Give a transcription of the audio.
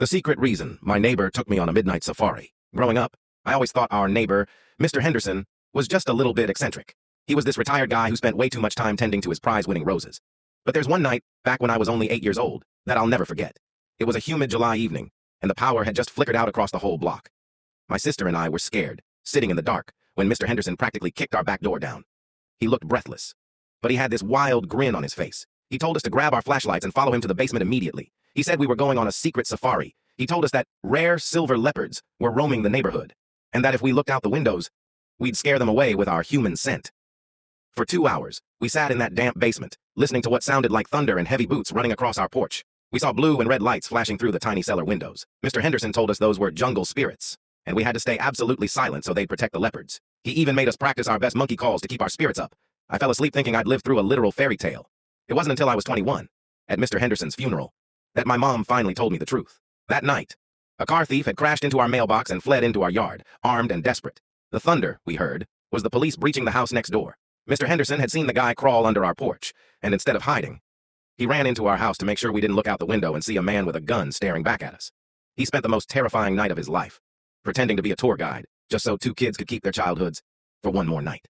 The secret reason my neighbor took me on a midnight safari. Growing up, I always thought our neighbor, Mr. Henderson, was just a little bit eccentric. He was this retired guy who spent way too much time tending to his prize-winning roses. But there's one night, back when I was only 8 years old, that I'll never forget. It was a humid July evening, and the power had just flickered out across the whole block. My sister and I were scared, sitting in the dark, when Mr. Henderson practically kicked our back door down. He looked breathless, but he had this wild grin on his face. He told us to grab our flashlights and follow him to the basement immediately. He said we were going on a secret safari. He told us that rare silver leopards were roaming the neighborhood, and that if we looked out the windows, we'd scare them away with our human scent. For 2 hours, we sat in that damp basement, listening to what sounded like thunder and heavy boots running across our porch. We saw blue and red lights flashing through the tiny cellar windows. Mr. Henderson told us those were jungle spirits, and we had to stay absolutely silent so they'd protect the leopards. He even made us practice our best monkey calls to keep our spirits up. I fell asleep thinking I'd lived through a literal fairy tale. It wasn't until I was 21, at Mr. Henderson's funeral, that my mom finally told me the truth. That night, a car thief had crashed into our mailbox and fled into our yard, armed and desperate. The thunder, we heard, was the police breaching the house next door. Mr. Henderson had seen the guy crawl under our porch, and instead of hiding, he ran into our house to make sure we didn't look out the window and see a man with a gun staring back at us. He spent the most terrifying night of his life, pretending to be a tour guide, just so 2 kids could keep their childhoods for one more night.